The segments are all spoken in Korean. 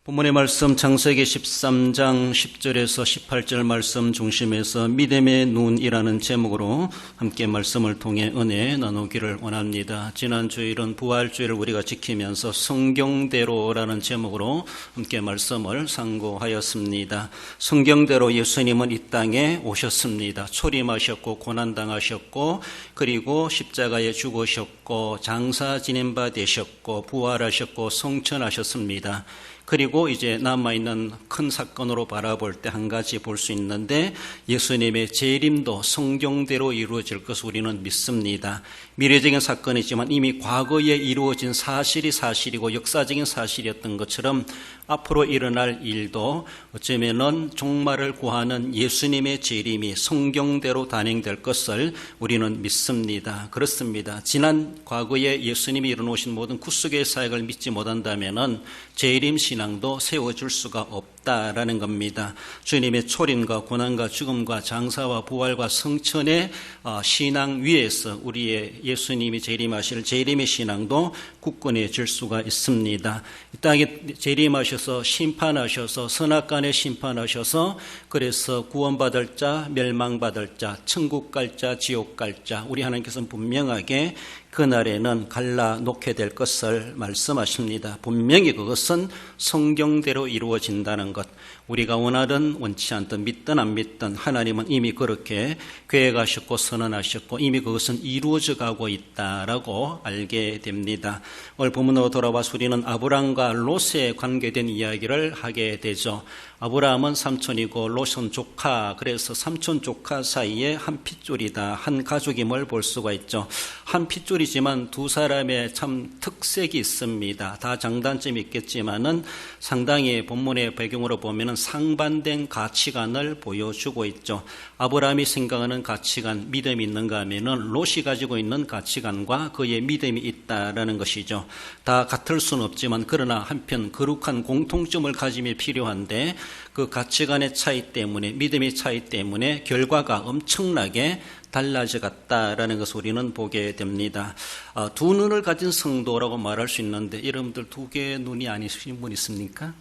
본문의 말씀 창세기 13장 10절에서 18절 말씀 중심에서 믿음의 눈이라는 제목으로 함께 말씀을 통해 은혜 나누기를 원합니다. 지난 주일은 부활주일을 우리가 지키면서 성경대로라는 제목으로 함께 말씀을 상고하였습니다. 성경대로 예수님은 이 땅에 오셨습니다. 초림하셨고 고난당하셨고 그리고 십자가에 죽으셨고 장사 지낸 바 되셨고 부활하셨고 성천하셨습니다. 그리고 이제 남아있는 큰 사건으로 바라볼 때 한 가지 볼 수 있는데 예수님의 재림도 성경대로 이루어질 것을 우리는 믿습니다. 미래적인 사건이지만 이미 과거에 이루어진 사실이 사실이고 역사적인 사실이었던 것처럼 앞으로 일어날 일도 어쩌면은 종말을 구하는 예수님의 재림이 성경대로 단행될 것을 우리는 믿습니다. 그렇습니다. 지난 과거에 예수님이 이뤄놓으신 모든 구속의 사역을 믿지 못한다면은 재림 신앙도 세워줄 수가 없다라는 겁니다. 주님의 초림과 고난과 죽음과 장사와 부활과 성천의 신앙 위에서 우리의 예수님이 재림하실 재림의 신앙도 굳건해질 수가 있습니다. 이 땅에 재림하셔서 심판하셔서 선악간에 심판하셔서 그래서 구원받을 자, 멸망받을 자, 천국 갈 자, 지옥 갈 자 우리 하나님께서는 분명하게 그날에는 갈라놓게 될 것을 말씀하십니다. 분명히 그것은 성경대로 이루어진다는 것. 우리가 원하든 원치 않든 믿든 안 믿든 하나님은 이미 그렇게 계획하셨고 선언하셨고 이미 그것은 이루어져 가고 있다라고 알게 됩니다. 오늘 본문으로 돌아와서 우리는 아브람과 롯에 관계된 이야기를 하게 되죠. 아브라함은 삼촌이고 롯은 조카, 그래서 삼촌 조카 사이에 한 핏줄이다, 한 가족임을 볼 수가 있죠. 한 핏줄이지만 두 사람의 참 특색이 있습니다. 다 장단점이 있겠지만은 상당히 본문의 배경으로 보면은 상반된 가치관을 보여주고 있죠. 아브라함이 생각하는 가치관, 믿음이 있는가 하면은 롯이 가지고 있는 가치관과 그의 믿음이 있다라는 것이죠. 다 같을 수는 없지만 그러나 한편 거룩한 공통점을 가짐이 필요한데 그 가치관의 차이 때문에 믿음의 차이 때문에 결과가 엄청나게 달라져 갔다라는 것을 우리는 보게 됩니다. 두 눈을 가진 성도라고 말할 수 있는데 여러분들 두 개의 눈이 아니신 분 있습니까?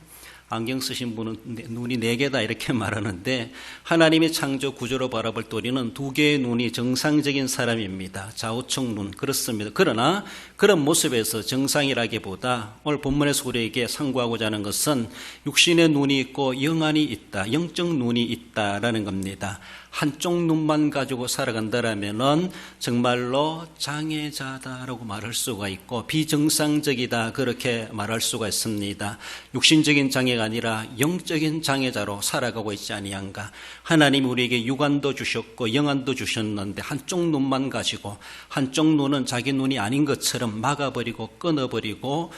안경 쓰신 분은 눈이 네 개다 이렇게 말하는데 하나님의 창조 구조로 바라볼 때 우리는 두 개의 눈이 정상적인 사람입니다. 좌우측 눈 그렇습니다. 그러나 그런 모습에서 정상이라기보다 오늘 본문에서 우리에게 상고하고자 하는 것은 육신의 눈이 있고 영안이 있다, 영적 눈이 있다라는 겁니다. 한쪽 눈만 가지고 살아간다라면은 정말로 장애자다라고 말할 수가 있고 비정상적이다 그렇게 말할 수가 있습니다. 육신적인 장애가 아니라 영적인 장애자로 살아가고 있지 아니한가. 하나님이 우리에게 육안도 주셨고 영안도 주셨는데 한쪽 눈만 가지고 한쪽 눈은 자기 눈이 아닌 것처럼 막아버리고 끊어버리고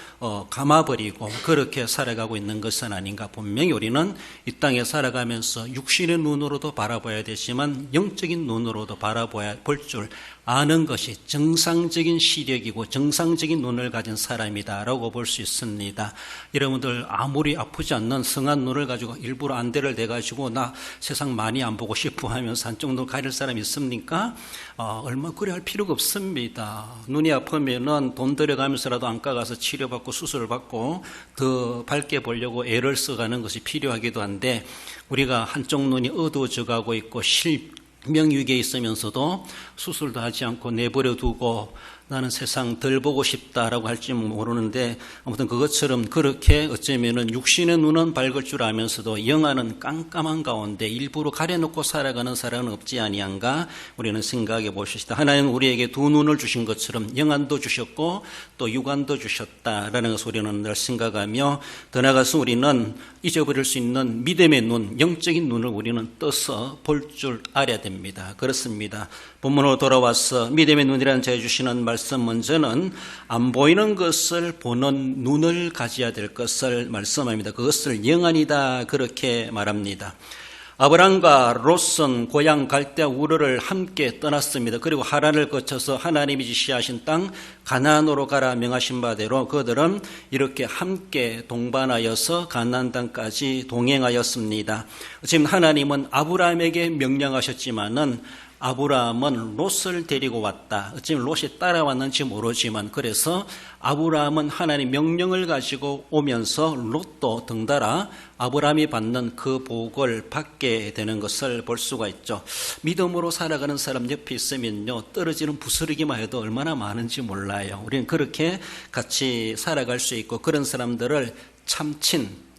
감아버리고 그렇게 살아가고 있는 것은 아닌가. 분명히 우리는 이 땅에 살아가면서 육신의 눈으로도 바라봐야 되지 지만 영적인 눈으로도 볼 줄 아는 것이 정상적인 시력이고 정상적인 눈을 가진 사람이다라고 볼 수 있습니다. 여러분들 아무리 아프지 않는 성한 눈을 가지고 일부러 안대를 대가지고 나 세상 많이 안 보고 싶어 하면서 한쪽 눈 가릴 사람 있습니까? 얼마 그래 할 필요가 없습니다. 눈이 아프면은 돈 들여가면서라도 안과 가서 치료받고 수술을 받고 더 밝게 보려고 애를 써가는 것이 필요하기도 한데 우리가 한쪽 눈이 어두워져 가고 있고 실명위기에 있으면서도 수술도 하지 않고 내버려 두고 나는 세상 덜 보고 싶다라고 할지 모르는데 아무튼 그것처럼 그렇게 어쩌면은 육신의 눈은 밝을 줄 알면서도 영안은 깜깜한 가운데 일부러 가려놓고 살아가는 사람은 없지 아니한가 우리는 생각해 보십시다. 하나님은 우리에게 두 눈을 주신 것처럼 영안도 주셨고 또 육안도 주셨다라는 것을 우리는 늘 생각하며 더 나아가서 우리는 잊어버릴 수 있는 믿음의 눈, 영적인 눈을 우리는 떠서 볼 줄 알아야 됩니다. 그렇습니다. 본문으로 돌아와서 믿음의 눈이라는 제가 주시는 말씀 먼저는 안 보이는 것을 보는 눈을 가져야 될 것을 말씀합니다. 그것을 영안이다 그렇게 말합니다. 아브람과 롯은 고향 갈대아 우르를 함께 떠났습니다. 그리고 하란을 거쳐서 하나님이 지시하신 땅 가나안으로 가라 명하신 바대로 그들은 이렇게 함께 동반하여서 가나안 땅까지 동행하였습니다. 지금 하나님은 아브람에게 명령하셨지만은 아브라함은 롯을 데리고 왔다. 어쩌면 롯이 따라왔는지 모르지만 그래서 아브라함은 하나님의 명령을 가지고 오면서 롯도 덩달아 아브라함이 받는 그 복을 받게 되는 것을 볼 수가 있죠. 믿음으로 살아가는 사람 옆에 있으면요, 떨어지는 부스러기만 해도 얼마나 많은지 몰라요. 우리는 그렇게 같이 살아갈 수 있고 그런 사람들을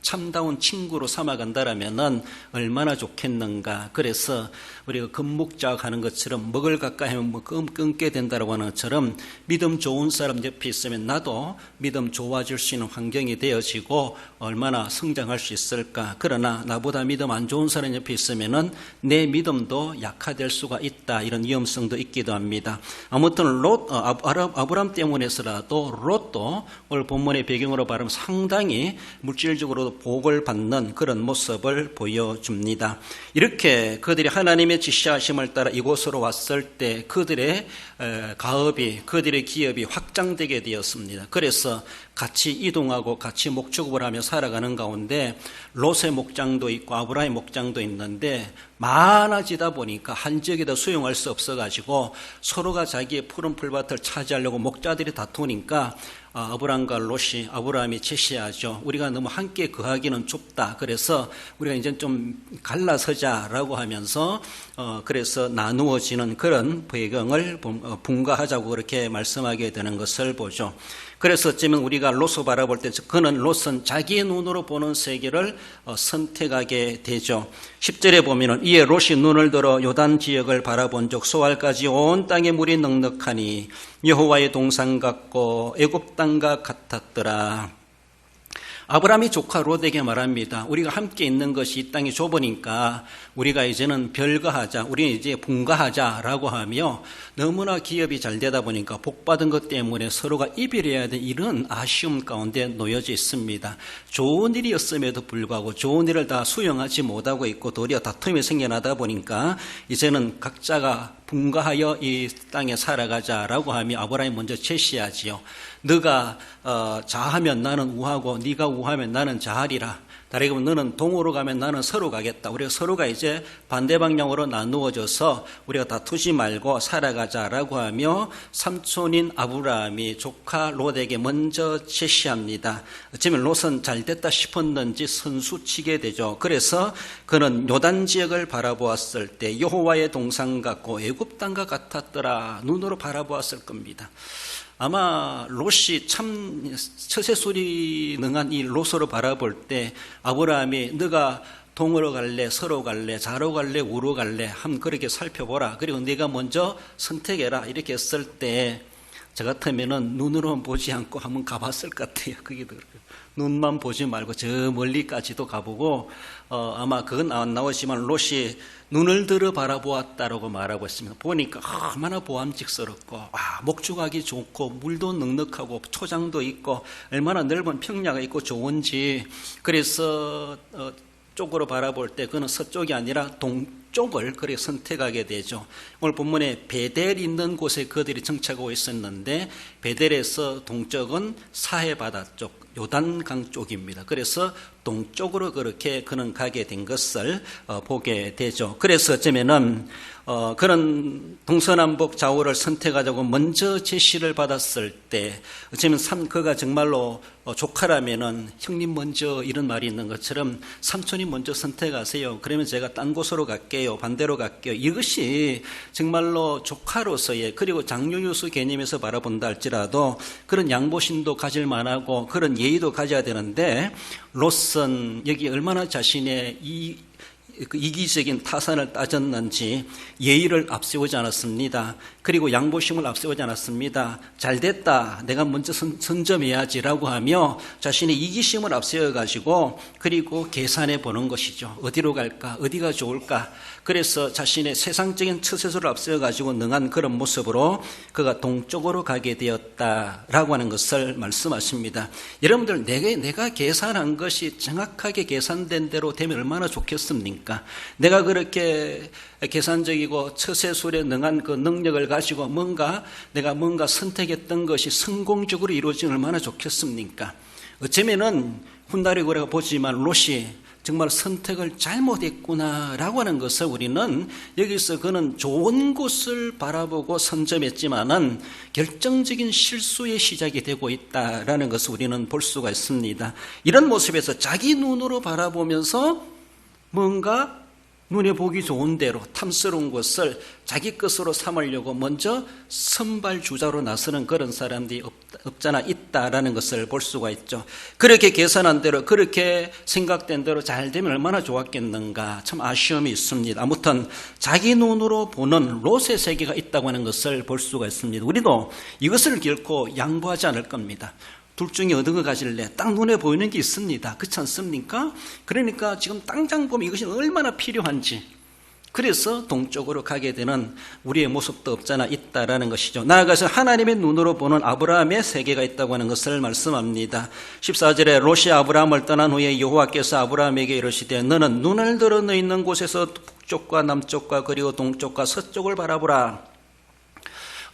참다운 친구로 삼아간다라면은 얼마나 좋겠는가. 그래서 우리가 금목자가 하는 것처럼 먹을 가까이 하면 끊게 된다라고 하는 것처럼 믿음 좋은 사람 옆에 있으면 나도 믿음 좋아질 수 있는 환경이 되어지고 얼마나 성장할 수 있을까. 그러나 나보다 믿음 안 좋은 사람 옆에 있으면은 내 믿음도 약화될 수가 있다. 이런 위험성도 있기도 합니다. 아무튼 아브라함 때문에서라도 롯도 오늘 본문의 배경으로 말하면 상당히 물질적으로 복을 받는 그런 모습을 보여줍니다. 이렇게 그들이 하나님의 지시하심을 따라 이곳으로 왔을 때 그들의 가업이, 그들의 기업이 확장되게 되었습니다. 그래서 같이 이동하고 같이 목축업을 하며 살아가는 가운데 롯의 목장도 있고 아브라함의 목장도 있는데 많아지다 보니까 한 지역에다 수용할 수 없어가지고 서로가 자기의 푸른 풀밭을 차지하려고 목자들이 다투니까 아브라함과 롯이 아브라함이 제시하죠. 우리가 너무 함께 거하기는 좁다. 그래서 우리가 이제 좀 갈라서자라고 하면서 그래서 나누어지는 그런 배경을 분가하자고 그렇게 말씀하게 되는 것을 보죠. 그래서 어쩌면 우리가 롯을 바라볼 때 롯은 자기의 눈으로 보는 세계를 선택하게 되죠. 10절에 보면은 이에 롯이 눈을 들어 요단 지역을 바라본 적 소알까지 온 땅에 물이 넉넉하니 여호와의 동산 같고 애굽 땅과 같았더라. 아브라함이 조카 롯에게 말합니다. 우리가 함께 있는 것이 이 땅이 좁으니까 우리가 이제는 별거하자, 우리는 이제 분가하자라고 하며 너무나 기업이 잘 되다 보니까 복받은 것 때문에 서로가 이별해야 될 이런 아쉬움 가운데 놓여져 있습니다. 좋은 일이었음에도 불구하고 좋은 일을 다 수용하지 못하고 있고 도리어 다툼이 생겨나다 보니까 이제는 각자가 분가하여 이 땅에 살아가자라고 하며 아브라함이 먼저 제시하지요. 너가 좌하면 나는 우하고 네가 우하면 나는 좌하리라. 다르게 보면 너는 동으로 가면 나는 서로 가겠다. 우리가 서로가 이제 반대 방향으로 나누어져서 우리가 다투지 말고 살아가자라고 하며 삼촌인 아브라함이 조카 롯에게 먼저 제시합니다. 어쩌면 롯은 잘 됐다 싶었는지 선수치게 되죠. 그래서 그는 요단 지역을 바라보았을 때 여호와의 동산 같고 애굽 땅과 같았더라. 눈으로 바라보았을 겁니다. 아마 롯이 참 처세술이 능한 이 롯으로 바라볼 때 아브라함이 너가 동으로 갈래, 서로 갈래, 좌로 갈래, 우로 갈래 한번 그렇게 살펴보라. 그리고 네가 먼저 선택해라. 이렇게 했을 때 저 같으면은 눈으로만 보지 않고 한번 가봤을 것 같아요. 그게 더 눈만 보지 말고 저 멀리까지도 가보고 아마 그건 안 나오지만 롯이 눈을 들어 바라보았다라고 말하고 있습니다. 보니까 얼마나 보암직스럽고 목축하기 좋고 물도 넉넉하고 초장도 있고 얼마나 넓은 평야가 있고 좋은지. 그래서 쪽으로 바라볼 때 그는 서쪽이 아니라 동쪽을 그렇게 선택하게 되죠. 오늘 본문에 베델 있는 곳에 그들이 정착하고 있었는데 베델에서 동쪽은 사해바다 쪽 요단강 쪽입니다. 그래서 동쪽으로 그렇게 그는 가게 된 것을 보게 되죠. 그래서 어쩌면은 그런 동서남북 좌우를 선택하자고 먼저 제시를 받았을 때 어쩌면 그가 정말로 조카라면은 형님 먼저 이런 말이 있는 것처럼 삼촌이 먼저 선택하세요. 그러면 제가 딴 곳으로 갈게요. 반대로 갈게요. 이것이 정말로 조카로서의 그리고 장유유수 개념에서 바라본다 할지라도 그런 양보심도 가질 만하고 그런 예의도 가져야 되는데 롯은 여기 얼마나 자신의 이기적인 타산을 따졌는지 예의를 앞세우지 않았습니다. 그리고 양보심을 앞세우지 않았습니다. 잘됐다. 내가 먼저 선점해야지라고 하며 자신의 이기심을 앞세워가지고 그리고 계산해 보는 것이죠. 어디로 갈까? 어디가 좋을까? 그래서 자신의 세상적인 처세술을 앞세워가지고 능한 그런 모습으로 그가 동쪽으로 가게 되었다라고 하는 것을 말씀하십니다. 여러분들 내가 계산한 것이 정확하게 계산된 대로 되면 얼마나 좋겠습니까? 내가 그렇게 계산적이고 처세술에 능한 그 능력을 가지고 내가 뭔가 선택했던 것이 성공적으로 이루어지면 얼마나 좋겠습니까? 어쩌면은 훗날에 우리가 보지만 롯이 정말 선택을 잘못했구나라고 하는 것을 우리는 여기서 그는 좋은 곳을 바라보고 선점했지만은 결정적인 실수의 시작이 되고 있다라는 것을 우리는 볼 수가 있습니다. 이런 모습에서 자기 눈으로 바라보면서 뭔가 눈에 보기 좋은 대로 탐스러운 것을 자기 것으로 삼으려고 먼저 선발주자로 나서는 그런 사람들이 없잖아 있다라는 것을 볼 수가 있죠. 그렇게 계산한 대로 그렇게 생각된 대로 잘 되면 얼마나 좋았겠는가, 참 아쉬움이 있습니다. 아무튼 자기 눈으로 보는 롯의 세계가 있다고 하는 것을 볼 수가 있습니다. 우리도 이것을 결코 양보하지 않을 겁니다. 둘 중에 어떤 거 가질래? 딱 눈에 보이는 게 있습니다. 그렇지 않습니까? 그러니까 지금 당장 보면 이것이 얼마나 필요한지, 그래서 동쪽으로 가게 되는 우리의 모습도 없잖아 있다라는 것이죠. 나아가서 하나님의 눈으로 보는 아브라함의 세계가 있다고 하는 것을 말씀합니다. 14절에 롯이 아브라함을 떠난 후에 여호와께서 아브라함에게 이르시되 너는 눈을 들어 너 있는 곳에서 북쪽과 남쪽과 그리고 동쪽과 서쪽을 바라보라.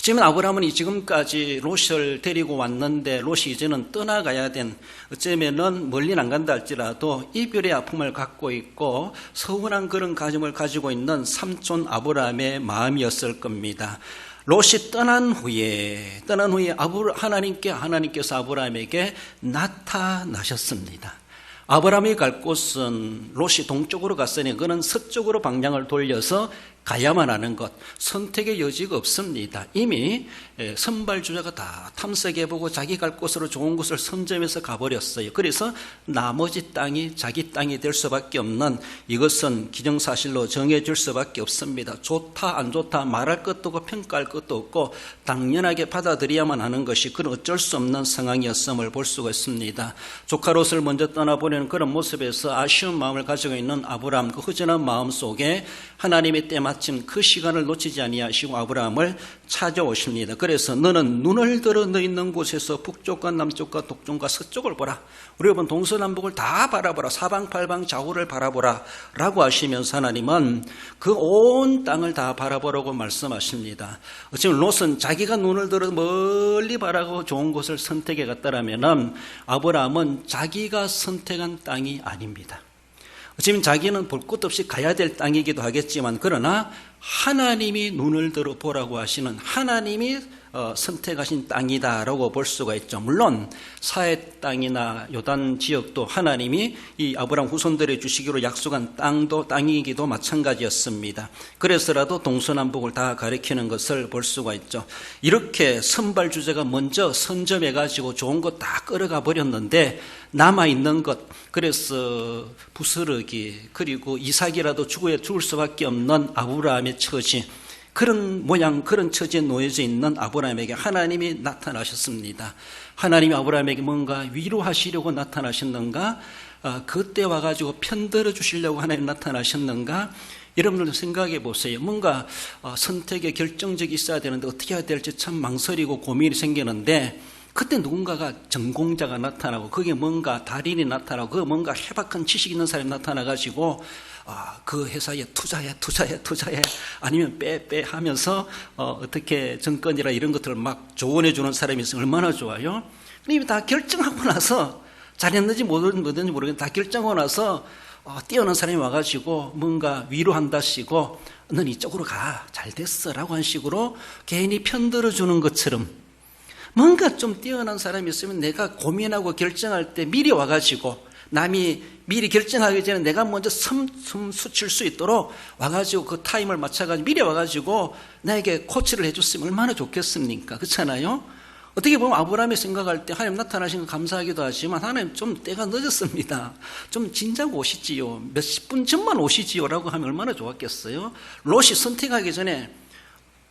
지금 아브라함은 지금까지 롯을 데리고 왔는데 롯이 이제는 떠나가야 된, 어쩌면은 멀리는 안 간다 할지라도 이별의 아픔을 갖고 있고 서운한 그런 가정을 가지고 있는 삼촌 아브라함의 마음이었을 겁니다. 롯이 떠난 후에 하나님께서 아브라함에게 나타나셨습니다. 아브라함이 갈 곳은 롯이 동쪽으로 갔으니 그는 서쪽으로 방향을 돌려서 가야만 하는 것, 선택의 여지가 없습니다. 이미 선발주자가 다 탐색해보고 자기 갈 곳으로 좋은 곳을 선점해서 가버렸어요. 그래서 나머지 땅이 자기 땅이 될 수밖에 없는, 이것은 기정사실로 정해질 수밖에 없습니다. 좋다 안 좋다 말할 것도 없고 평가할 것도 없고 당연하게 받아들여야만 하는 것이 그런 어쩔 수 없는 상황이었음을 볼 수가 있습니다. 조카 롯을 먼저 떠나보내는 그런 모습에서 아쉬운 마음을 가지고 있는 아브라함, 그 허전한 마음 속에 하나님이 때마침 그 시간을 놓치지 아니하시고 아브라함을 찾아오십니다. 그래서 너는 눈을 들어 너 있는 곳에서 북쪽과 남쪽과 동쪽과 서쪽을 보라. 우리 여러분 동서남북을 다 바라보라. 사방팔방 좌우를 바라보라 라고 하시면서 하나님은 그 온 땅을 다 바라보라고 말씀하십니다. 지금 롯은 자기가 눈을 들어 멀리 바라고 좋은 곳을 선택해 갔다라면 아브라함은 자기가 선택한 땅이 아닙니다. 지금 자기는 볼 것 없이 가야 될 땅이기도 하겠지만, 그러나 하나님이 눈을 들어 보라고 하시는, 하나님이 선택하신 땅이다라고 볼 수가 있죠. 물론 사해 땅이나 요단 지역도 하나님이 이 아브라함 후손들에 주시기로 약속한 땅이기도 마찬가지였습니다. 그래서라도 동서남북을 다 가리키는 것을 볼 수가 있죠. 이렇게 선발주자가 먼저 선점해가지고 좋은 것 다 끌어가 버렸는데 남아있는 것, 그래서 부스러기, 그리고 이삭이라도 죽을 수밖에 없는 아브라함의 처지, 그런 모양, 그런 처지에 놓여져 있는 아브라함에게 하나님이 나타나셨습니다. 하나님이 아브라함에게 뭔가 위로하시려고 나타나셨는가? 그때 와가지고 편들어 주시려고 하나님 나타나셨는가? 여러분들도 생각해 보세요. 뭔가 선택에 결정적이 있어야 되는데 어떻게 해야 될지 참 망설이고 고민이 생기는데, 그때 누군가가 전공자가 나타나고 거기에 뭔가 달인이 나타나고 그 뭔가 해박한 지식 있는 사람이 나타나가지고 그 회사에 투자해 아니면 빼 하면서 어떻게 정권이라 이런 것들을 막 조언해 주는 사람이 있으면 얼마나 좋아요. 이미 다 결정하고 나서 잘했는지 뭐든지 모르겠는데 다 결정하고 나서 뛰어난 사람이 와가지고 뭔가 위로한다시고 넌 이쪽으로 가, 잘 됐어 라고 한 식으로 괜히 편들어 주는 것처럼, 뭔가 좀 뛰어난 사람이 있으면 내가 고민하고 결정할 때 미리 와가지고, 남이 미리 결정하기 전에 내가 먼저 숨쉴 수 있도록 와가지고 그 타임을 맞춰가지고 미리 와가지고 나에게 코치를 해줬으면 얼마나 좋겠습니까? 그렇잖아요? 어떻게 보면 아브라함이 생각할 때 하나님 나타나신 거 감사하기도 하지만, 하나님 좀 때가 늦었습니다. 좀 진작 오시지요. 몇십 분 전만 오시지요 라고 하면 얼마나 좋았겠어요? 롯이 선택하기 전에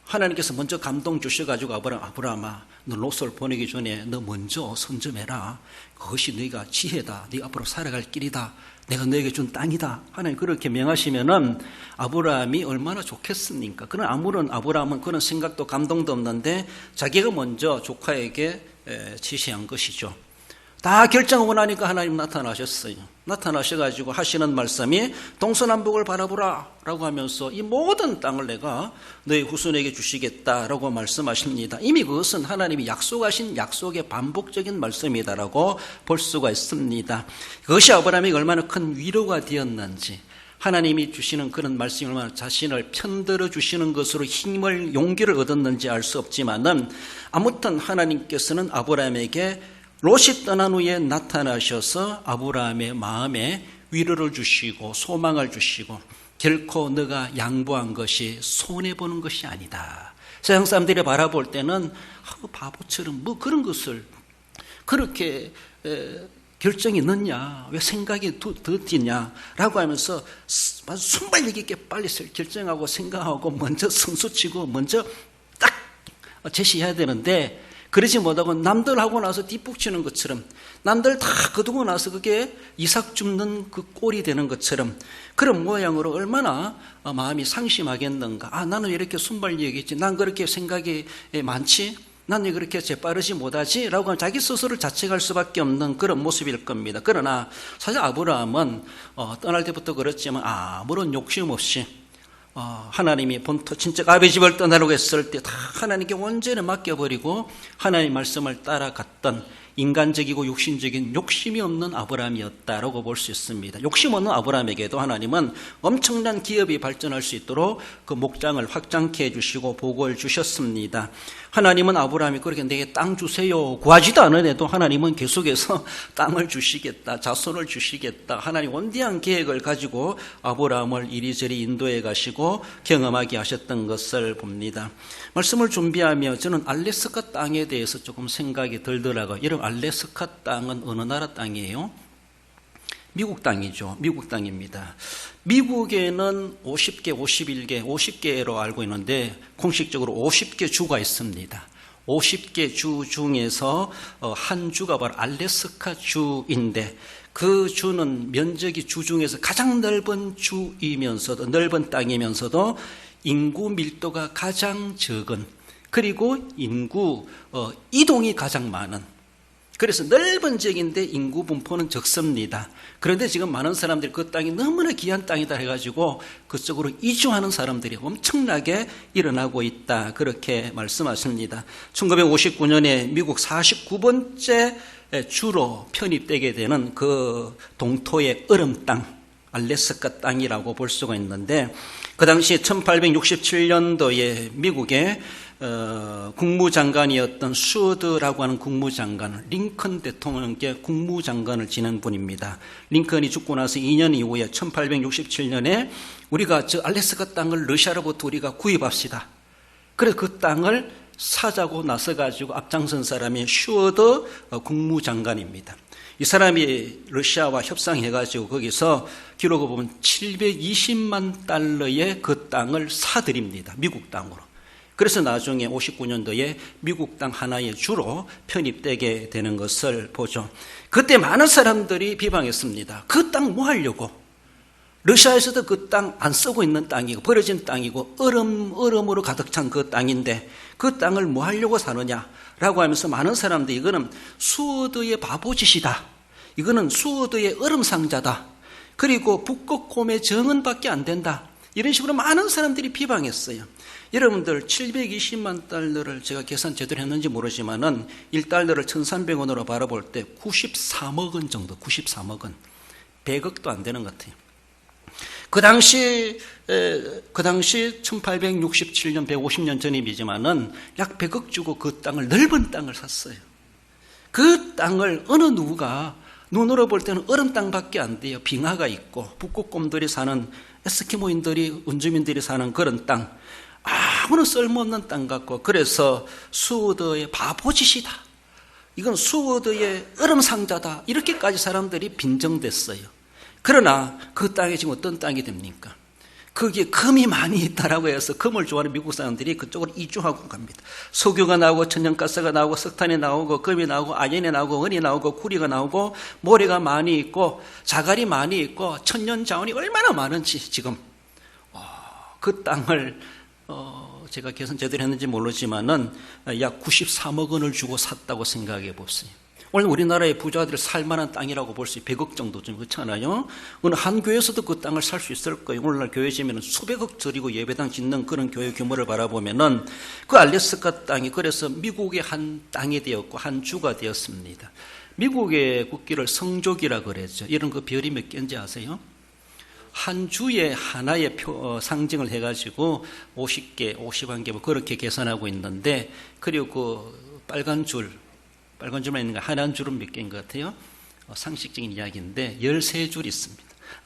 하나님께서 먼저 감동 주셔가지고 아브라함아, 너 롯을 보내기 전에 너 먼저 선점해라. 그것이 너희가 지혜다. 네가 앞으로 살아갈 길이다. 내가 너에게 준 땅이다. 하나님 그렇게 명하시면은 아브라함이 얼마나 좋겠습니까? 그런 아무런 아브라함은 그런 생각도 감동도 없는데 자기가 먼저 조카에게 지시한 것이죠. 다 결정하고 나니까 하나님 나타나셨어요. 나타나셔가지고 하시는 말씀이 동서남북을 바라보라 라고 하면서 이 모든 땅을 내가 너희 후손에게 주시겠다라고 말씀하십니다. 이미 그것은 하나님이 약속하신 약속의 반복적인 말씀이다라고 볼 수가 있습니다. 그것이 아브라함에게 얼마나 큰 위로가 되었는지, 하나님이 주시는 그런 말씀이 얼마나 자신을 편들어 주시는 것으로 힘을, 용기를 얻었는지 알 수 없지만은, 아무튼 하나님께서는 아브라함에게 롯이 떠난 후에 나타나셔서 아브라함의 마음에 위로를 주시고 소망을 주시고, 결코 너가 양보한 것이 손해보는 것이 아니다. 세상 사람들이 바라볼 때는 바보처럼 뭐 그런 것을 그렇게 결정이 늦냐, 왜 생각이 더디냐라고 하면서 순발력 있게 빨리 결정하고 생각하고 먼저 선수치고 먼저 딱 제시해야 되는데, 그러지 못하고 남들하고 나서 뒷북치는 것처럼, 남들 다 거두고 나서 그게 이삭 줍는 그 꼴이 되는 것처럼 그런 모양으로 얼마나 마음이 상심하겠는가. 나는 왜 이렇게 순발력이 있지? 난 그렇게 생각이 많지? 난 왜 그렇게 재빠르지 못하지? 라고 자기 스스로를 자책할 수밖에 없는 그런 모습일 겁니다. 그러나 사실 아브라함은 떠날 때부터 그렇지만 아무런 욕심 없이 하나님이 본토 친척 아버지 집을 떠나려고 했을 때 다 하나님께 온전히 맡겨버리고 하나님 말씀을 따라갔던 인간적이고 육신적인 욕심이 없는 아브라함이었다라고 볼 수 있습니다. 욕심 없는 아브라함에게도 하나님은 엄청난 기업이 발전할 수 있도록 그 목장을 확장케 해주시고 복을 주셨습니다. 하나님은 아브라함이 그렇게 내게 땅 주세요 구하지도 않으래도 하나님은 계속해서 땅을 주시겠다, 자손을 주시겠다, 하나님 원대한 계획을 가지고 아브라함을 이리저리 인도해 가시고 경험하게 하셨던 것을 봅니다. 말씀을 준비하며 저는 알래스카 땅에 대해서 조금 생각이 들더라고요. 여러분, 알래스카 땅은 어느 나라 땅이에요? 미국 땅이죠. 미국 땅입니다. 미국에는 50개, 51개, 50개로 알고 있는데 공식적으로 50개 주가 있습니다. 50개 주 중에서 한 주가 바로 알래스카 주인데, 그 주는 면적이 주 중에서 가장 넓은 주이면서도, 넓은 땅이면서도 인구 밀도가 가장 적은, 그리고 인구 이동이 가장 많은, 그래서 넓은 지역인데 인구 분포는 적습니다. 그런데 지금 많은 사람들이 그 땅이 너무나 귀한 땅이다 해가지고 그쪽으로 이주하는 사람들이 엄청나게 일어나고 있다, 그렇게 말씀하십니다. 1959년에 미국 49번째 주로 편입되게 되는 그 동토의 얼음 땅, 알래스카 땅이라고 볼 수가 있는데, 그 당시 1867년도에 미국의 국무장관이었던 수어드라고 하는 국무장관, 링컨 대통령께 국무장관을 지낸 분입니다. 링컨이 죽고 나서 2년 이후에 1867년에 우리가 저 알래스카 땅을 러시아로부터 우리가 구입합시다. 그래서 그 땅을 사자고 나서가지고 앞장선 사람이 슈어드 국무장관입니다. 이 사람이 러시아와 협상해가지고 거기서 기록을 보면 720만 달러의 그 땅을 사들입니다. 미국 땅으로. 그래서 나중에 59년도에 미국 땅 하나의 주로 편입되게 되는 것을 보죠. 그때 많은 사람들이 비방했습니다. 그 땅 뭐 하려고? 러시아에서도 그 땅 안 쓰고 있는 땅이고 버려진 땅이고 얼음으로 가득 찬 그 땅인데 그 땅을 뭐 하려고 사느냐라고 하면서 많은 사람들이 이거는 수어드의 바보짓이다, 이거는 수어드의 얼음상자다, 그리고 북극곰의 정은밖에 안 된다, 이런 식으로 많은 사람들이 비방했어요. 여러분들 720만 달러를 제가 계산 제대로 했는지 모르지만은 1달러를 1,300원으로 바라볼 때 93억 원 정도, 93억 원, 100억도 안 되는 것 같아요. 그 당시 1867년, 150년 전이지만은 약 100억 주고 그 땅을, 넓은 땅을 샀어요. 그 땅을 어느 누가 눈으로 볼 때는 얼음 땅밖에 안 돼요. 빙하가 있고 북극곰들이 사는, 에스키모인들이, 원주민들이 사는 그런 땅, 아무런 쓸모없는 땅 같고, 그래서 수어드의 바보짓이다, 이건 수어드의 얼음 상자다, 이렇게까지 사람들이 빈정댔어요. 그러나 그 땅이 지금 어떤 땅이 됩니까? 거기에 금이 많이 있다라고 해서 금을 좋아하는 미국 사람들이 그쪽으로 이주하고 갑니다. 석유가 나오고 천연가스가 나오고 석탄이 나오고 금이 나오고 아연이 나오고 은이 나오고 구리가 나오고 모래가 많이 있고 자갈이 많이 있고 천연 자원이 얼마나 많은지 지금 그 땅을 제가 계산 제대로 했는지 모르지만은 약 93억 원을 주고 샀다고 생각해 보세요. 오늘 우리나라의 부자들 살만한 땅이라고 볼 수 있어요. 100억 정도 좀 그렇잖아요. 어느 한 교회에서도 그 땅을 살 수 있을 거예요. 오늘날 교회 지면은 수백억 드리고 예배당 짓는 그런 교회 규모를 바라보면은 그 알래스카 땅이 그래서 미국의 한 땅이 되었고 한 주가 되었습니다. 미국의 국기를 성족이라 그랬죠. 이런 그 별이 몇 개인지 아세요? 한 주에 하나의 상징을 해가지고 50개, 51개 뭐 그렇게 계산하고 있는데, 그리고 그 빨간 줄만 있는 거 하얀 줄은 몇 개인 것 같아요? 상식적인 이야기인데 13줄 있습니다.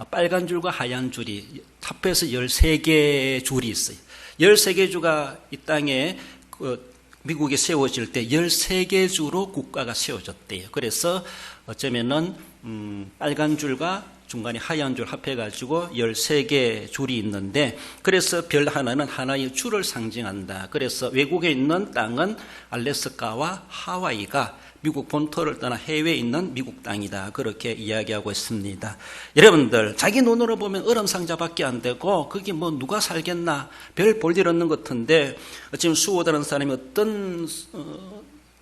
빨간 줄과 하얀 줄이 합해서 13개 줄이 있어요. 13개 주가 이 땅에 미국에 세워질 때 13개 주로 국가가 세워졌대요. 그래서 어쩌면은 빨간 줄과 중간에 하얀 줄 합해가지고 13개 줄이 있는데, 그래서 별 하나는 하나의 줄을 상징한다. 그래서 외국에 있는 땅은 알래스카와 하와이가 미국 본토를 떠나 해외에 있는 미국 땅이다. 그렇게 이야기하고 있습니다. 여러분들, 자기 눈으로 보면 얼음상자밖에 안 되고 거기 뭐 누가 살겠나 별 볼 일 없는 것 같은데, 지금 수호다는 사람이 어떤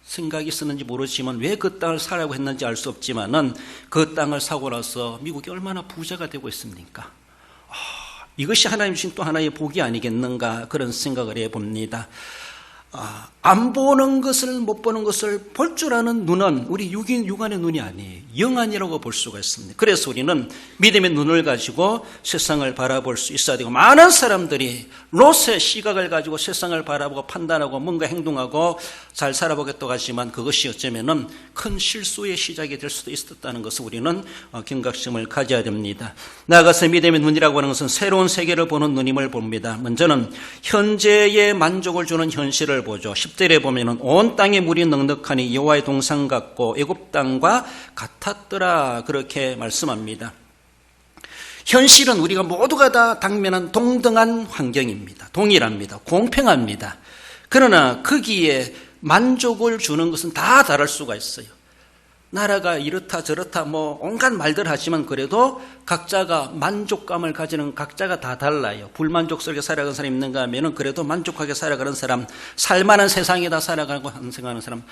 생각이 있었는지 모르지만 왜 그 땅을 사라고 했는지 알 수 없지만은 그 땅을 사고 나서 미국이 얼마나 부자가 되고 있습니까? 이것이 하나님 주신 또 하나의 복이 아니겠는가, 그런 생각을 해봅니다. 안 보는 것을, 못 보는 것을 볼 줄 아는 눈은 우리 육안의 눈이 아니에요. 영안이라고 볼 수가 있습니다. 그래서 우리는 믿음의 눈을 가지고 세상을 바라볼 수 있어야 되고, 많은 사람들이 롯의 시각을 가지고 세상을 바라보고 판단하고 뭔가 행동하고 잘 살아보겠다고 하지만 그것이 어쩌면은 큰 실수의 시작이 될 수도 있었다는 것을 우리는 경각심을 가져야 됩니다. 나아가서 믿음의 눈이라고 하는 것은 새로운 세계를 보는 눈임을 봅니다. 먼저는 현재의 만족을 주는 현실을 보죠. 10절에 보면은 온 땅의 물이 넉넉하니 여호와의 동산 같고 애굽 땅과 같았더라, 그렇게 말씀합니다. 현실은 우리가 모두가 다 당면한 동등한 환경입니다. 동일합니다. 공평합니다. 그러나 거기에 만족을 주는 것은 다 다를 수가 있어요. 나라가 이렇다 저렇다 뭐 온갖 말들 하지만 그래도 각자가 만족감을 가지는 각자가 다 달라요. 불만족스럽게 살아가는 사람이 있는가 하면은 그래도 만족하게 살아가는 사람, 살만한 세상에다 살아가고 생각하는 사람,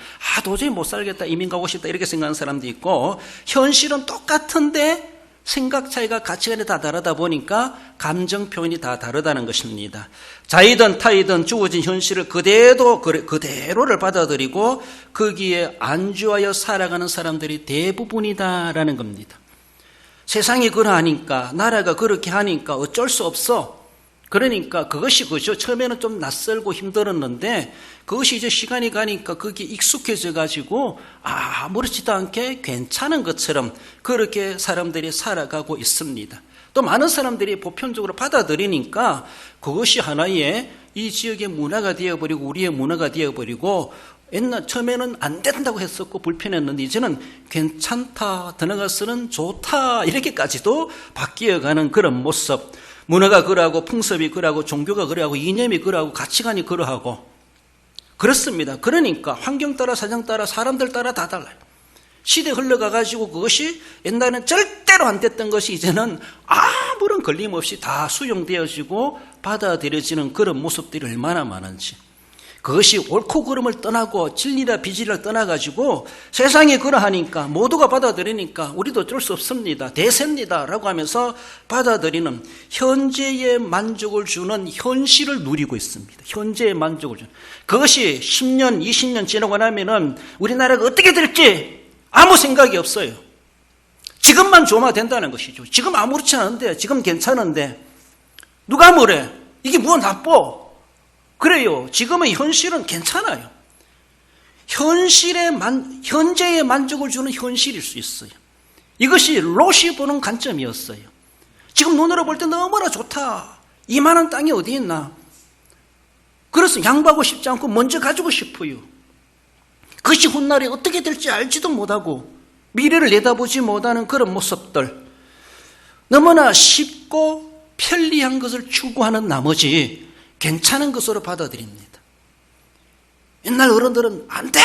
도저히 못 살겠다, 이민 가고 싶다 이렇게 생각하는 사람도 있고, 현실은 똑같은데 생각 차이가 가치관이 다 다르다 보니까 감정 표현이 다 다르다는 것입니다. 자이든 타이든 주어진 현실을 그대로를 받아들이고 거기에 안주하여 살아가는 사람들이 대부분이다라는 겁니다. 세상이 그러하니까, 나라가 그렇게 하니까 어쩔 수 없어. 그러니까 그것이 그죠. 처음에는 좀 낯설고 힘들었는데 그것이 이제 시간이 가니까 그게 익숙해져 가지고 아무렇지도 않게 괜찮은 것처럼 그렇게 사람들이 살아가고 있습니다. 또 많은 사람들이 보편적으로 받아들이니까 그것이 하나의 이 지역의 문화가 되어버리고 우리의 문화가 되어버리고, 처음에는 안 된다고 했었고 불편했는데 이제는 괜찮다, 더 나아가서는 좋다 이렇게까지도 바뀌어가는 그런 모습. 문화가 그러하고 풍습이 그러하고 종교가 그러하고 이념이 그러하고 가치관이 그러하고 그렇습니다. 그러니까 환경 따라 사정 따라 사람들 따라 다 달라요. 시대 흘러가가지고 그것이 옛날에는 절대로 안 됐던 것이 이제는 아무런 걸림 없이 다 수용되어지고 받아들여지는 그런 모습들이 얼마나 많은지. 그것이 옳고 그름을 떠나고 진리나 비진리를 떠나가지고 세상이 그러하니까 모두가 받아들이니까 우리도 어쩔 수 없습니다. 대세입니다 라고 하면서 받아들이는, 현재의 만족을 주는 현실을 누리고 있습니다. 현재의 만족을 주는. 그것이 10년, 20년 지나고 나면은 우리나라가 어떻게 될지 아무 생각이 없어요. 지금만 좋으면 된다는 것이죠. 지금 아무렇지 않은데, 지금 괜찮은데 누가 뭐래? 이게 뭐 나빠? 그래요. 지금의 현실은 괜찮아요. 현재의 만족을 주는 현실일 수 있어요. 이것이 롯이 보는 관점이었어요. 지금 눈으로 볼 때 너무나 좋다. 이만한 땅이 어디 있나? 그래서 양보하고 싶지 않고 먼저 가지고 싶어요. 그것이 훗날에 어떻게 될지 알지도 못하고 미래를 내다보지 못하는 그런 모습들. 너무나 쉽고 편리한 것을 추구하는 나머지 괜찮은 것으로 받아들입니다. 옛날 어른들은 안 돼,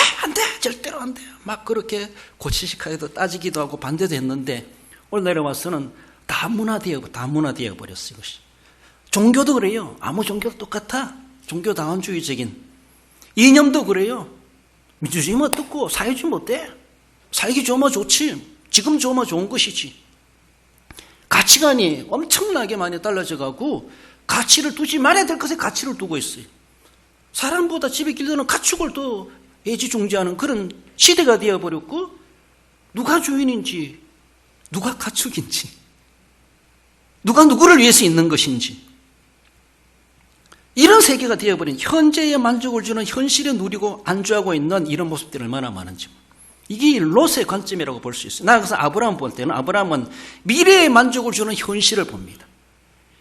절대로 안 돼. 막 그렇게 고치식하게도 따지기도 하고 반대도 했는데 오늘 내려와서는 다 문화되어 버렸어요. 이것이. 종교도 그래요. 아무 종교도 똑같아. 종교다원주의적인. 이념도 그래요. 민주주의면 어떻고 사회주의면 어때? 살기 좋으면 좋지. 지금 좋으면 좋은 것이지. 가치관이 엄청나게 많이 달라져가고 가치를 두지 말아야 될 것에 가치를 두고 있어요. 사람보다 집에 길러는 가축을 더 애지중지하는 그런 시대가 되어버렸고, 누가 주인인지, 누가 가축인지, 누가 누구를 위해서 있는 것인지, 이런 세계가 되어버린, 현재의 만족을 주는 현실에 누리고 안주하고 있는 이런 모습들이 얼마나 많은지. 이게 롯의 관점이라고 볼 수 있어요. 나 그래서 아브라함 볼 때는 아브라함은 미래의 만족을 주는 현실을 봅니다.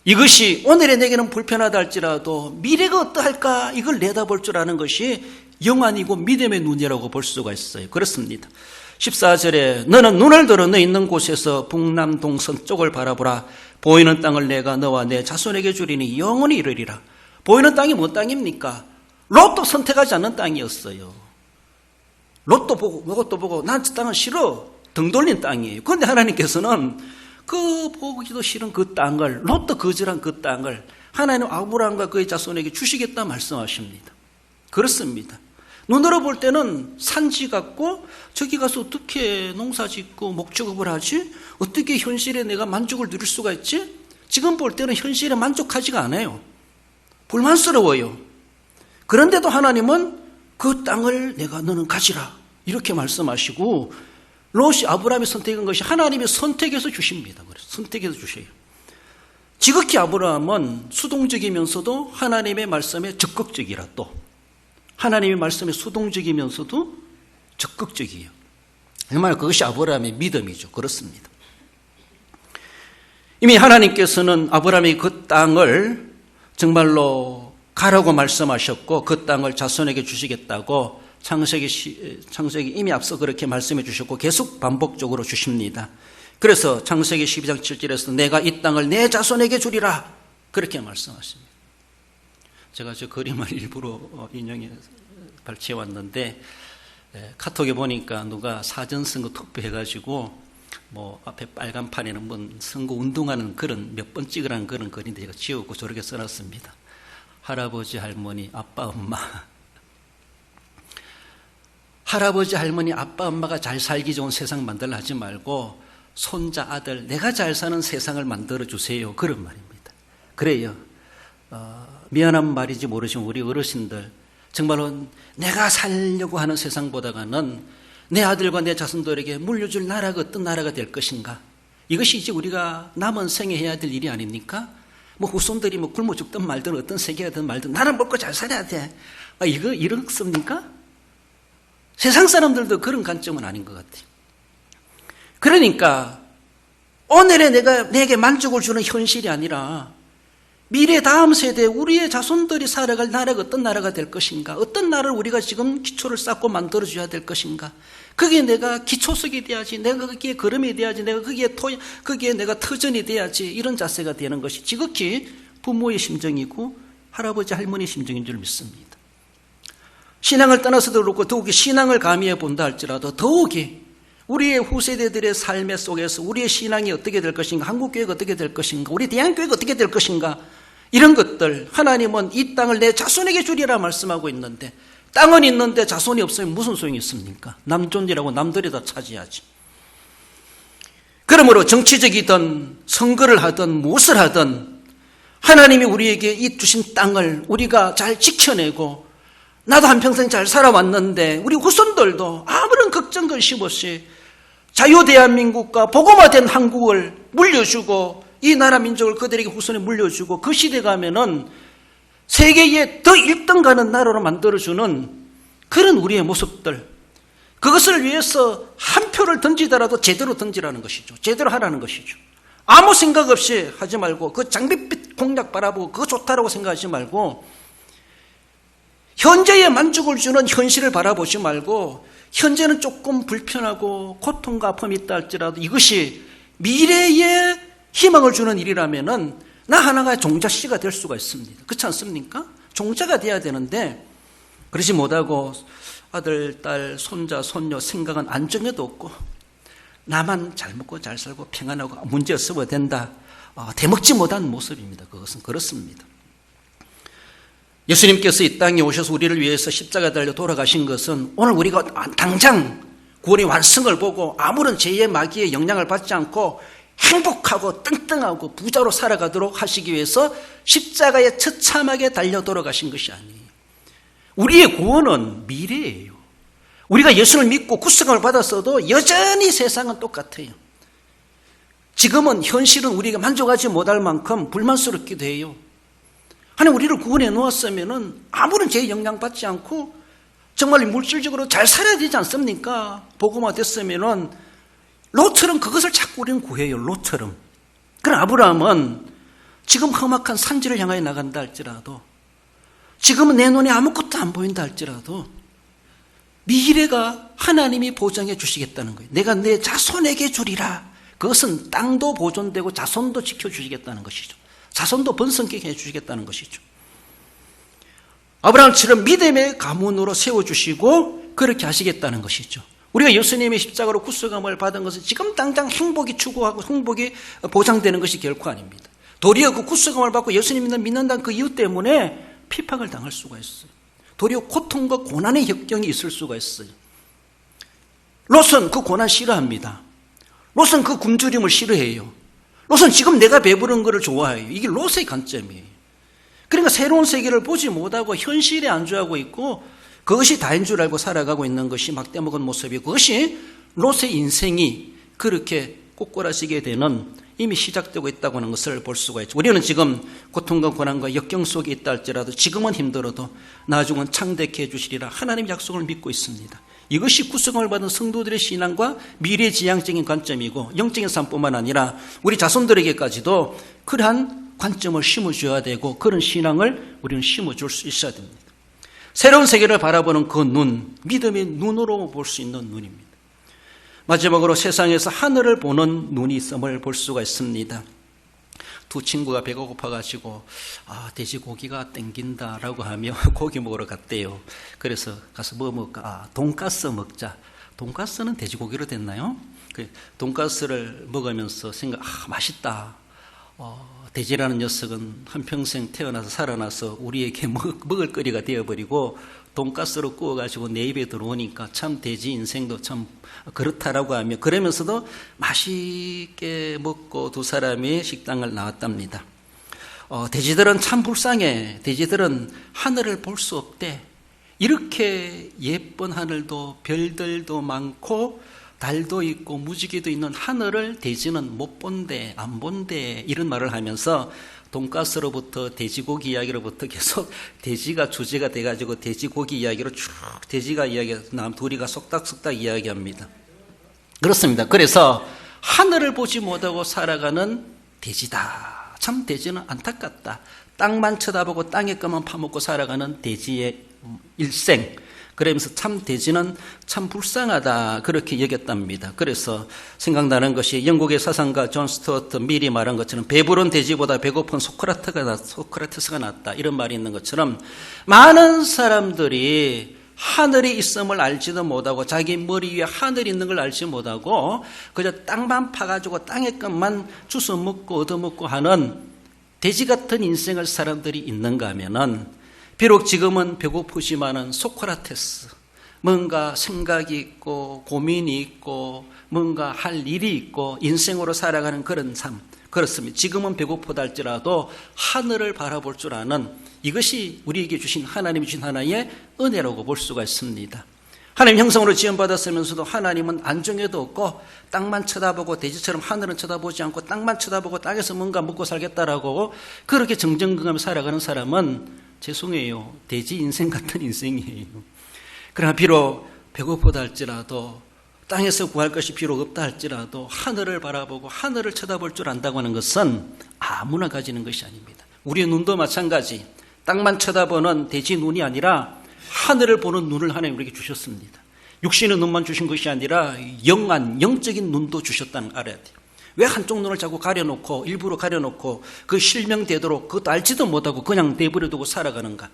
이것이 오늘의 내게는 불편하다 할지라도 미래가 어떠할까 이걸 내다볼 줄 아는 것이 영안이고 믿음의 눈이라고 볼 수가 있어요. 그렇습니다. 14절에 너는 눈을 들어 너 있는 곳에서 북남 동선 쪽을 바라보라. 보이는 땅을 내가 너와 내 자손에게 주리니 영원히 이르리라. 보이는 땅이 뭔 땅입니까? 롯도 선택하지 않는 땅이었어요. 롯도 보고 이것도 보고 난 저 땅은 싫어 등 돌린 땅이에요. 그런데 하나님께서는 그 보기도 싫은 그 땅을, 롯도 거절한 그 땅을 하나님 아브라함과 그의 자손에게 주시겠다 말씀하십니다. 그렇습니다. 눈으로 볼 때는 산지 같고 저기 가서 어떻게 농사 짓고 목축업을 하지? 어떻게 현실에 내가 만족을 누릴 수가 있지? 지금 볼 때는 현실에 만족하지가 않아요. 불만스러워요. 그런데도 하나님은 그 땅을 내가 너는 가지라 이렇게 말씀하시고, 롯이 아브라함이 선택한 것이 하나님의 선택에서 주십니다. 그래서 선택해서 주셔요. 지극히 아브라함은 수동적이면서도 하나님의 말씀에 적극적이라, 또 하나님의 말씀에 수동적이면서도 적극적이에요. 정말 그것이 아브라함의 믿음이죠. 그렇습니다. 이미 하나님께서는 아브라함이 그 땅을 정말로 가라고 말씀하셨고 그 땅을 자손에게 주시겠다고 창세기 이미 앞서 그렇게 말씀해 주셨고 계속 반복적으로 주십니다. 그래서 창세기 12장 7절에서 내가 이 땅을 내 자손에게 주리라 그렇게 말씀하십니다. 제가 저 그림을 일부러 인용해 발췌해 왔는데, 카톡에 보니까 누가 사전 선거 투표해가지고 뭐 앞에 빨간 판에는 뭐 선거 운동하는 그런 몇 번 찍으라는 그런 그림인데 제가 지우고 저렇게 써놨습니다. 할아버지, 할머니, 아빠, 엄마. 할아버지, 할머니, 아빠, 엄마가 잘 살기 좋은 세상 만들라 하지 말고 손자, 아들, 내가 잘 사는 세상을 만들어주세요. 그런 말입니다. 그래요. 미안한 말인지 모르지만 우리 어르신들 정말로 내가 살려고 하는 세상보다는 내 아들과 내 자손들에게 물려줄 나라가 어떤 나라가 될 것인가? 이것이 이제 우리가 남은 생에 해야 될 일이 아닙니까? 뭐 후손들이 뭐 굶어 죽든 말든 어떤 세계가 든 말든 나는 먹고 잘 살아야 돼. 이렇습니까? 세상 사람들도 그런 관점은 아닌 것 같아요. 그러니까 오늘의 내게 만족을 주는 현실이 아니라 미래 다음 세대 우리의 자손들이 살아갈 나라가 어떤 나라가 될 것인가, 어떤 나라를 우리가 지금 기초를 쌓고 만들어줘야 될 것인가, 거기에 내가 기초석이 돼야지, 내가 거기에 걸음이 돼야지, 내가 거기에 내가 터전이 돼야지, 이런 자세가 되는 것이 지극히 부모의 심정이고 할아버지 할머니의 심정인 줄 믿습니다. 신앙을 떠나서도 그렇고 더욱이 신앙을 가미해 본다 할지라도 더욱이 우리의 후세대들의 삶의 속에서 우리의 신앙이 어떻게 될 것인가, 한국교회가 어떻게 될 것인가, 우리 대한교회가 어떻게 될 것인가, 이런 것들, 하나님은 이 땅을 내 자손에게 주리라 말씀하고 있는데 땅은 있는데 자손이 없으면 무슨 소용이 있습니까? 남존이라고 남들이 다 차지하지. 그러므로 정치적이든 선거를 하든 무엇을 하든 하나님이 우리에게 이 주신 땅을 우리가 잘 지켜내고, 나도 한평생 잘 살아왔는데 우리 후손들도 아무런 걱정 근심 없이 자유대한민국과 복음화된 한국을 물려주고 이 나라 민족을 그들에게 후손에 물려주고 그 시대 가면은 세계에 더 1등 가는 나라로 만들어주는 그런 우리의 모습들, 그것을 위해서 한 표를 던지더라도 제대로 던지라는 것이죠. 제대로 하라는 것이죠. 아무 생각 없이 하지 말고 그 장밋빛 공약 바라보고 그거 좋다라고 생각하지 말고 현재의 만족을 주는 현실을 바라보지 말고 현재는 조금 불편하고 고통과 아픔이 있다 할지라도 이것이 미래의 희망을 주는 일이라면은 나 하나가 종자씨가 될 수가 있습니다. 그렇지 않습니까? 종자가 돼야 되는데 그러지 못하고 아들, 딸, 손자, 손녀 생각은 안정에도 없고 나만 잘 먹고 잘 살고 평안하고 문제 없어도 된다. 대먹지 못한 모습입니다. 그것은 그렇습니다. 예수님께서 이 땅에 오셔서 우리를 위해서 십자가 달려 돌아가신 것은 오늘 우리가 당장 구원의 완성을 보고 아무런 죄의 마귀의 영향을 받지 않고 행복하고 뜬뜬하고 부자로 살아가도록 하시기 위해서 십자가에 처참하게 달려 돌아가신 것이 아니에요. 우리의 구원은 미래예요. 우리가 예수를 믿고 구속함을 받았어도 여전히 세상은 똑같아요. 지금은 현실은 우리가 만족하지 못할 만큼 불만스럽기도 해요. 하나님 우리를 구원해 놓았으면 아무런 죄의 영향 받지 않고 정말 물질적으로 잘 살아야 되지 않습니까? 복음화 됐으면 롯처럼 그것을 자꾸 우리는 구해요. 롯처럼. 그러나 아브라함은 지금 험악한 산지를 향하여 나간다 할지라도, 지금은 내 눈에 아무것도 안 보인다 할지라도 미래가 하나님이 보장해 주시겠다는 거예요. 내가 내 자손에게 주리라. 그것은 땅도 보존되고 자손도 지켜주시겠다는 것이죠. 자손도 번성케 해주시겠다는 것이죠. 아브라함처럼 믿음의 가문으로 세워주시고 그렇게 하시겠다는 것이죠. 우리가 예수님의 십자가로 구속함을 받은 것은 지금 당장 행복이 추구하고 행복이 보장되는 것이 결코 아닙니다. 도리어 그 구속함을 받고 예수님을 믿는다는 그 이유 때문에 핍박을 당할 수가 있어요. 도리어 고통과 고난의 역경이 있을 수가 있어요. 롯은 그 고난 싫어합니다. 롯은 그 굶주림을 싫어해요. 롯은 지금 내가 배부른 것을 좋아해요. 이게 롯의 관점이에요. 그러니까 새로운 세계를 보지 못하고 현실에 안주하고 있고 그것이 다인 줄 알고 살아가고 있는 것이 막대먹은 모습이고, 그것이 롯의 인생이 그렇게 꼬꾸라지게 되는 이미 시작되고 있다고 하는 것을 볼 수가 있죠. 우리는 지금 고통과 고난과 역경 속에 있다 할지라도 지금은 힘들어도 나중은 창대케 해주시리라 하나님 약속을 믿고 있습니다. 이것이 구속함을 받은 성도들의 신앙과 미래지향적인 관점이고, 영적인 삶뿐만 아니라 우리 자손들에게까지도 그러한 관점을 심어줘야 되고, 그런 신앙을 우리는 심어줄 수 있어야 됩니다. 새로운 세계를 바라보는 그 눈, 믿음의 눈으로 볼 수 있는 눈입니다. 마지막으로 세상에서 하늘을 보는 눈이 있음을 볼 수가 있습니다. 두 친구가 배가 고파가지고 돼지고기가 땡긴다라고 하며 고기 먹으러 갔대요. 그래서 가서 뭐 먹을까? 돈가스 먹자. 돈가스는 돼지고기로 됐나요? 돈가스를 먹으면서 맛있다. 돼지라는 녀석은 한평생 태어나서 살아나서 우리에게 먹을 거리가 되어버리고 돈가스로 구워가지고 내 입에 들어오니까 참 돼지 인생도 참 그렇다라고 하며, 그러면서도 맛있게 먹고 두 사람이 식당을 나왔답니다. 돼지들은 참 불쌍해. 돼지들은 하늘을 볼 수 없대. 이렇게 예쁜 하늘도 별들도 많고 달도 있고 무지개도 있는 하늘을 돼지는 못 본대, 안 본대, 이런 말을 하면서 돈가스로부터 돼지고기 이야기로부터 계속 돼지가 주제가 돼가지고 돼지고기 이야기로 쭉 돼지가 이야기해서 둘이가 속닥속닥 이야기합니다. 그렇습니다. 그래서 하늘을 보지 못하고 살아가는 돼지다. 참 돼지는 안타깝다. 땅만 쳐다보고 땅의 것만 파먹고 살아가는 돼지의 일생. 그러면서 참 돼지는 참 불쌍하다, 그렇게 여겼답니다. 그래서 생각나는 것이 영국의 사상가 존 스튜어트 밀이 말한 것처럼 배부른 돼지보다 배고픈 소크라테스가 낫다, 이런 말이 있는 것처럼 많은 사람들이 하늘이 있음을 알지도 못하고 자기 머리 위에 하늘이 있는 걸 알지 못하고 그저 땅만 파가지고 땅의 것만 주워 먹고 얻어먹고 하는 돼지 같은 인생을 사람들이 있는가 하면은, 비록 지금은 배고프지만은 소크라테스, 뭔가 생각이 있고 고민이 있고 뭔가 할 일이 있고 인생으로 살아가는 그런 삶, 그렇습니다. 지금은 배고프다 할지라도 하늘을 바라볼 줄 아는, 이것이 우리에게 주신 하나님이 주신 하나의 은혜라고 볼 수가 있습니다. 하나님 형상으로 지음받았으면서도 하나님은 안정에도 없고 땅만 쳐다보고 돼지처럼 하늘은 쳐다보지 않고 땅만 쳐다보고 땅에서 뭔가 먹고 살겠다라고 그렇게 정정긍하며 살아가는 사람은 죄송해요, 돼지 인생 같은 인생이에요. 그러나 비록 배고프다 할지라도 땅에서 구할 것이 비록 없다 할지라도 하늘을 바라보고 하늘을 쳐다볼 줄 안다고 하는 것은 아무나 가지는 것이 아닙니다. 우리의 눈도 마찬가지, 땅만 쳐다보는 돼지 눈이 아니라 하늘을 보는 눈을 하나님 우리에게 주셨습니다. 육신의 눈만 주신 것이 아니라 영적인 눈도 주셨다는 걸 알아야 돼요. 왜 한쪽 눈을 자꾸 가려놓고 일부러 가려놓고 그 실명되도록 그것도 알지도 못하고 그냥 내버려 두고 살아가는가?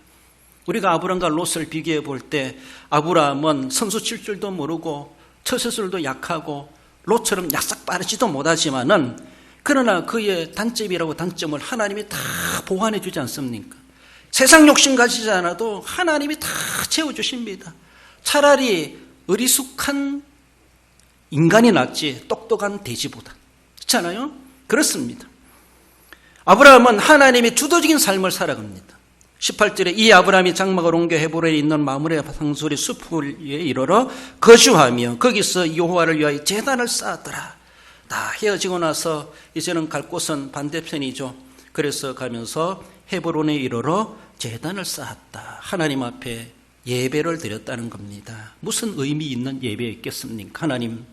우리가 아브람과 롯을 비교해 볼 때 아브람은 선수 칠 줄도 모르고 처세술도 약하고 롯처럼 약삭 빠르지도 못하지만은, 그러나 그의 단점이라고 단점을 하나님이 다 보완해 주지 않습니까? 세상 욕심 가지지 않아도 하나님이 다 채워주십니다. 차라리 어리숙한 인간이 낫지 똑똑한 돼지보다. 그렇잖아요? 그렇습니다. 아브라함은 하나님의 주도적인 삶을 살아갑니다. 18절에 이 아브라함이 장막을 옮겨 헤브론에 있는 마므레 상수리 숲을 위에 이르러 거주하며 거기서 여호와를 위하여 제단을 쌓았더라. 다 헤어지고 나서 이제는 갈 곳은 반대편이죠. 그래서 가면서 헤브론에 이르러 제단을 쌓았다. 하나님 앞에 예배를 드렸다는 겁니다. 무슨 의미 있는 예배였겠습니까? 하나님,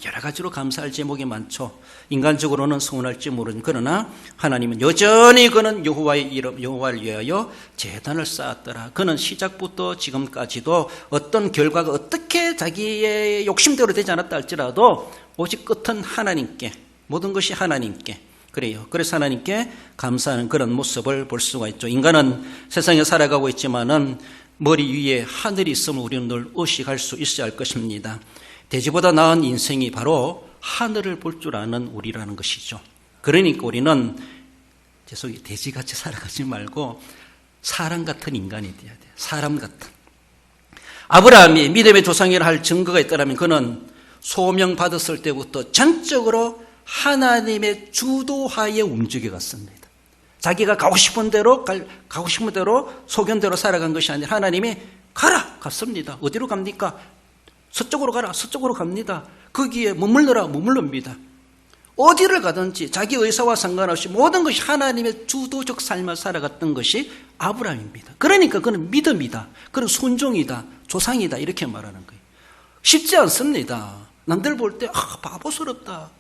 여러 가지로 감사할 제목이 많죠. 인간적으로는 서운할지 모르는, 그러나 하나님은 여전히 그는 여호와의 이름, 여호와를 위하여 제단을 쌓았더라. 그는 시작부터 지금까지도 어떤 결과가 어떻게 자기의 욕심대로 되지 않았다 할지라도 오직 끝은 하나님께, 모든 것이 하나님께. 그래요. 그래서 하나님께 감사하는 그런 모습을 볼 수가 있죠. 인간은 세상에 살아가고 있지만은 머리 위에 하늘이 있으면 우리는 늘 의식할 수 있어야 할 것입니다. 돼지보다 나은 인생이 바로 하늘을 볼 줄 아는 우리라는 것이죠. 그러니까 우리는 돼지같이 살아가지 말고 사람 같은 인간이 되어야 돼요. 사람 같은. 아브라함이 믿음의 조상이라 할 증거가 있다면 그는 소명받았을 때부터 전적으로 하나님의 주도하에 움직여갔습니다. 자기가 가고 싶은 대로 소견대로 살아간 것이 아니라 하나님이 가라! 갔습니다. 어디로 갑니까? 서쪽으로 가라. 서쪽으로 갑니다. 거기에 머물릅니다. 어디를 가든지 자기 의사와 상관없이 모든 것이 하나님의 주도적 삶을 살아갔던 것이 아브라함입니다. 그러니까 그는 믿음이다. 그는 순종이다. 조상이다. 이렇게 말하는 거예요. 쉽지 않습니다. 남들 볼 때 바보스럽다.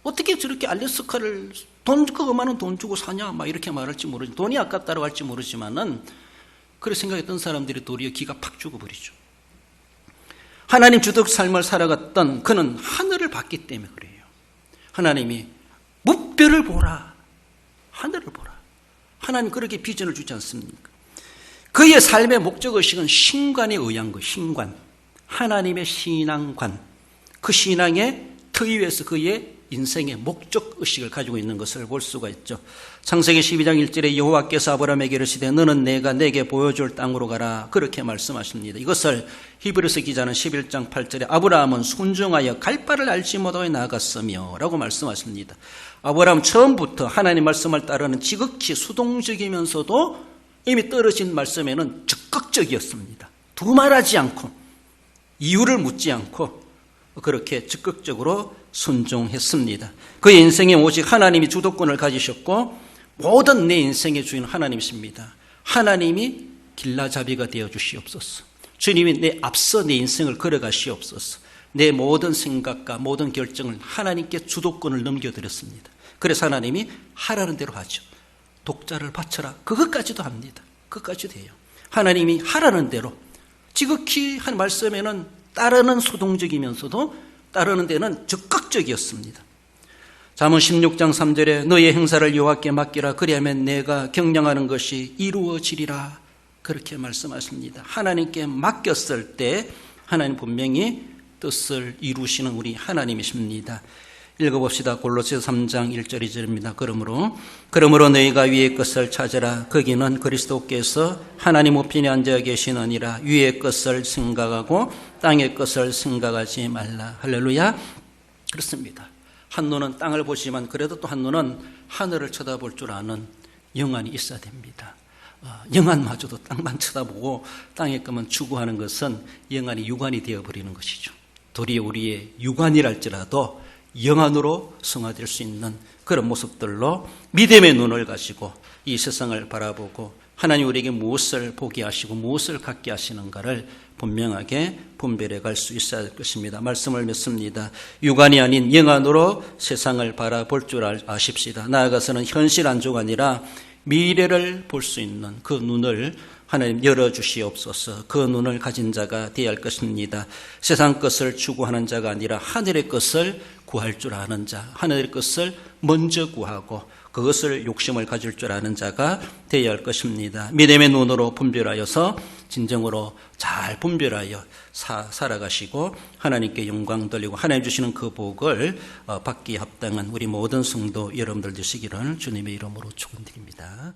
어떻게 저렇게 알래스카를 그거만은 돈 주고 사냐? 막 이렇게 말할지 모르지. 돈이 아깝다고 할지 모르지만은 그렇게 생각했던 사람들이 도리어 기가 팍 죽어버리죠. 하나님 주도적 삶을 살아갔던 그는 하늘을 봤기 때문에 그래요. 하나님이 무별을 보라. 하늘을 보라. 하나님 그렇게 비전을 주지 않습니까? 그의 삶의 목적의식은 신관에 의한 거예요. 신관. 하나님의 신앙관. 그 신앙의 터위 위에서 그의 인생의 목적의식을 가지고 있는 것을 볼 수가 있죠. 창세기 12장 1절에 여호와께서 아브라함에게 이르시되 너는 내가 내게 보여줄 땅으로 가라. 그렇게 말씀하십니다. 이것을 히브리서 기자는 11장 8절에 아브라함은 순종하여 갈 바를 알지 못하여 나아갔으며 라고 말씀하십니다. 아브라함 처음부터 하나님 말씀을 따르는 지극히 수동적이면서도 이미 떨어진 말씀에는 적극적이었습니다. 두말하지 않고 이유를 묻지 않고 그렇게 적극적으로 순종했습니다. 그의 인생에 오직 하나님이 주도권을 가지셨고 모든 내 인생의 주인은 하나님이십니다. 하나님이 길라잡이가 되어 주시옵소서. 주님이 내 앞서 내 인생을 걸어가시옵소서. 내 모든 생각과 모든 결정을 하나님께 주도권을 넘겨드렸습니다. 그래서 하나님이 하라는 대로 하죠. 독자를 바쳐라. 그것까지도 합니다. 그것까지도 해요. 하나님이 하라는 대로 지극히 한 말씀에는 따르는 수동적이면서도 따르는 데는 적극적이었습니다. 잠언 16장 3절에 너의 행사를 여호와께 맡기라. 그리하면 내가 경영하는 것이 이루어지리라. 그렇게 말씀하십니다. 하나님께 맡겼을 때 하나님 분명히 뜻을 이루시는 우리 하나님이십니다. 읽어봅시다. 골로새서 3장 1절 2절입니다. 그러므로 너희가 위의 것을 찾으라. 거기는 그리스도께서 하나님 우편에 앉아 계시느니라. 위의 것을 생각하고 땅의 것을 생각하지 말라. 할렐루야. 그렇습니다. 한 눈은 땅을 보지만 그래도 또 한 눈은 하늘을 쳐다볼 줄 아는 영안이 있어야 됩니다. 영안마저도 땅만 쳐다보고 땅의 것만 추구하는 것은 영안이 유관이 되어버리는 것이죠. 도리어 우리의 유관이랄지라도 영안으로 성화될 수 있는 그런 모습들로 믿음의 눈을 가지고 이 세상을 바라보고 하나님 우리에게 무엇을 보게 하시고 무엇을 갖게 하시는가를 분명하게 분별해 갈 수 있어야 할 것입니다. 말씀을 맺습니다. 유관이 아닌 영안으로 세상을 바라볼 줄 아십시다. 나아가서는 현실 안주가 아니라 미래를 볼 수 있는 그 눈을 하나님 열어주시옵소서. 그 눈을 가진 자가 되어야 할 것입니다. 세상 것을 추구하는 자가 아니라 하늘의 것을 구할 줄 아는 자, 하늘의 것을 먼저 구하고 그것을 욕심을 가질 줄 아는 자가 되어야 할 것입니다. 믿음의 눈으로 분별하여서 진정으로 잘 분별하여 살아가시고 하나님께 영광 돌리고 하나님 주시는 그 복을 받기 합당한 우리 모든 성도 여러분들 되시기를 주님의 이름으로 축원드립니다.